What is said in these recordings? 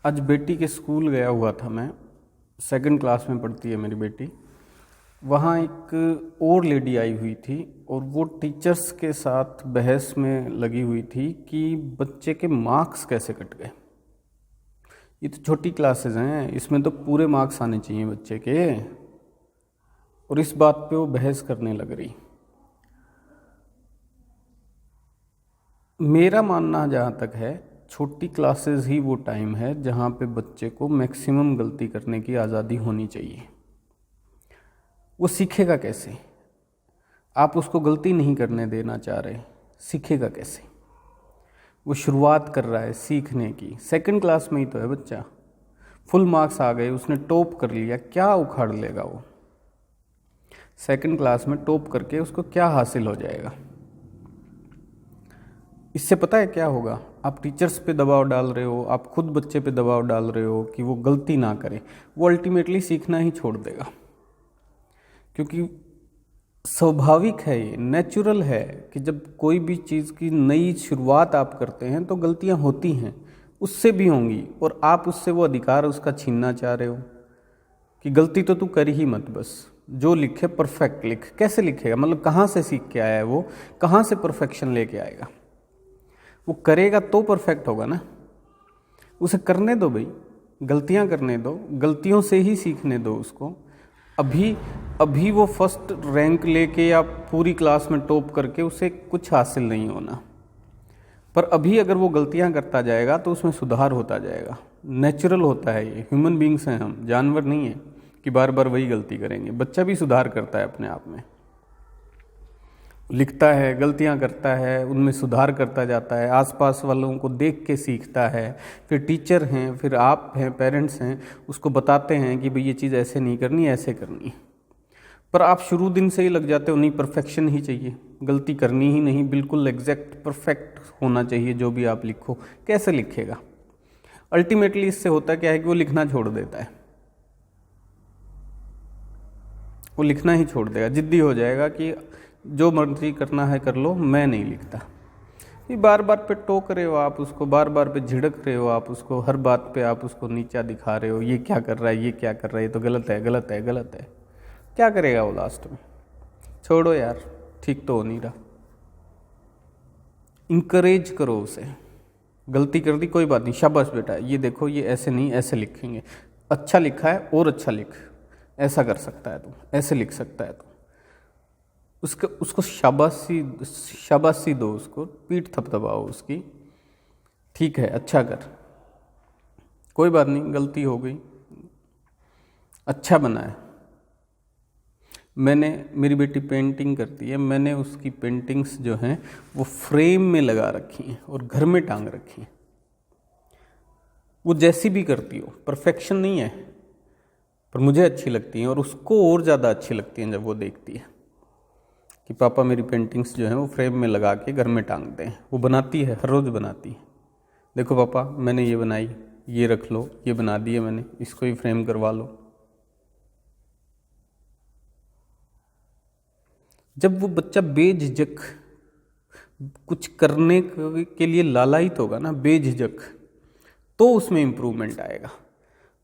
आज बेटी के स्कूल गया हुआ था मैं। सेकंड क्लास में पढ़ती है मेरी बेटी। वहाँ एक और लेडी आई हुई थी और वो टीचर्स के साथ बहस में लगी हुई थी कि बच्चे के मार्क्स कैसे कट गए। ये तो छोटी क्लासेस हैं, इसमें तो पूरे मार्क्स आने चाहिए बच्चे के। और इस बात पे वो बहस करने लग रही। मेरा मानना जहाँ तक है, छोटी क्लासेस ही वो टाइम है जहाँ पे बच्चे को मैक्सिमम गलती करने की आज़ादी होनी चाहिए। वो सीखेगा कैसे? आप उसको गलती नहीं करने देना चाह रहे, सीखेगा कैसे? वो शुरुआत कर रहा है सीखने की, सेकंड क्लास में ही तो है बच्चा। फुल मार्क्स आ गए, उसने टॉप कर लिया, क्या उखाड़ लेगा वो? सेकंड क्लास में टॉप करके उसको क्या हासिल हो जाएगा? इससे पता है क्या होगा? आप टीचर्स पे दबाव डाल रहे हो, आप खुद बच्चे पे दबाव डाल रहे हो कि वो गलती ना करे। वो अल्टीमेटली सीखना ही छोड़ देगा, क्योंकि स्वाभाविक है, ये नेचुरल है कि जब कोई भी चीज़ की नई शुरुआत आप करते हैं तो गलतियां होती हैं, उससे भी होंगी। और आप उससे वो अधिकार उसका छीनना चाह रहे हो कि गलती तो तू कर ही मत, बस जो लिखे परफेक्ट लिख। कैसे लिखेगा? मतलब कहाँ से सीख के आया है वो? कहाँ से परफेक्शन लेके आएगा? वो करेगा तो परफेक्ट होगा ना। उसे करने दो भाई, गलतियां करने दो, गलतियों से ही सीखने दो उसको। अभी वो फर्स्ट रैंक लेके या पूरी क्लास में टॉप करके उसे कुछ हासिल नहीं होना। पर अभी अगर वो गलतियां करता जाएगा तो उसमें सुधार होता जाएगा। नेचुरल होता है, ये ह्यूमन बींग्स हैं हम, जानवर नहीं है कि बार बार वही गलती करेंगे। बच्चा भी सुधार करता है अपने आप में, लिखता है, गलतियां करता है, उनमें सुधार करता जाता है, आसपास वालों को देख के सीखता है। फिर टीचर हैं, फिर आप हैं, पेरेंट्स हैं, उसको बताते हैं कि भाई ये चीज़ ऐसे नहीं करनी, ऐसे करनी। पर आप शुरू दिन से ही लग जाते हो, नहीं परफेक्शन ही चाहिए, गलती करनी ही नहीं, बिल्कुल एग्जैक्ट परफेक्ट होना चाहिए जो भी आप लिखो। कैसे लिखेगा? अल्टीमेटली इससे होता क्या है कि वो लिखना छोड़ देता है। वो लिखना ही छोड़ देगा, जिद्दी हो जाएगा कि जो मर्जी करना है कर लो, मैं नहीं लिखता। ये बार बार पे टोक रहे हो आप उसको, बार बार पे झिड़क रहे हो आप उसको, हर बात पे आप उसको नीचा दिखा रहे हो, ये क्या कर रहा है, ये क्या कर रहा है, ये तो गलत है, गलत है, गलत है। क्या करेगा वो लास्ट में? छोड़ो यार, ठीक तो हो नहीं रहा। इंकरेज करो उसे। गलती कर दी, कोई बात नहीं, शाबाश बेटा, ये देखो, ये ऐसे नहीं, ऐसे लिखेंगे। अच्छा लिखा है और अच्छा लिख, ऐसा कर सकता है तू, ऐसे लिख सकता है तू। उसको शाबाशी दो, उसको पीठ थपथपाओ उसकी। ठीक है, अच्छा कर, कोई बात नहीं, गलती हो गई, अच्छा बना है। मेरी बेटी पेंटिंग करती है, मैंने उसकी पेंटिंग्स जो हैं वो फ्रेम में लगा रखी हैं और घर में टांग रखी हैं। वो जैसी भी करती हो, परफेक्शन नहीं है, पर मुझे अच्छी लगती हैं और उसको और ज़्यादा अच्छी लगती हैं जब वो देखती है कि पापा मेरी पेंटिंग्स जो हैं वो फ्रेम में लगा के घर में टांगते हैं। वो बनाती है, हर रोज़ बनाती है। देखो पापा, मैंने ये बनाई, ये रख लो, ये बना दिए मैंने, इसको ही फ्रेम करवा लो। जब वो बच्चा बेझिझक कुछ करने के लिए लालायित होगा ना, बेझिझक, तो उसमें इम्प्रूवमेंट आएगा।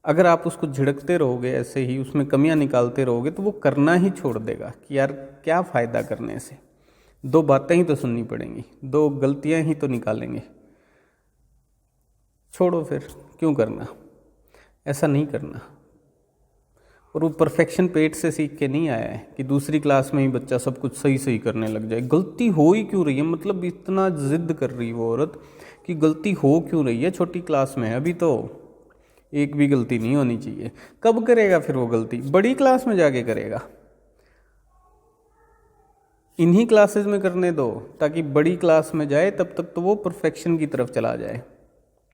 अगर आप उसको झिड़कते रहोगे, ऐसे ही उसमें कमियां निकालते रहोगे, तो वो करना ही छोड़ देगा कि यार क्या फ़ायदा करने से, दो बातें ही तो सुननी पड़ेंगी, दो गलतियां ही तो निकालेंगे, छोड़ो फिर, क्यों करना, ऐसा नहीं करना। और वो परफेक्शन पेट से सीख के नहीं आया है कि दूसरी क्लास में ही बच्चा सब कुछ सही सही करने लग जाए। गलती हो ही क्यों रही है? मतलब इतना जिद कर रही वो औरत कि गलती हो क्यों रही है? छोटी क्लास में है अभी तो, एक भी गलती नहीं होनी चाहिए। कब करेगा फिर वो गलती? बड़ी क्लास में जाके करेगा। इन्हीं क्लासेस में करने दो, ताकि बड़ी क्लास में जाए, तब तक तो वो परफेक्शन की तरफ चला जाए।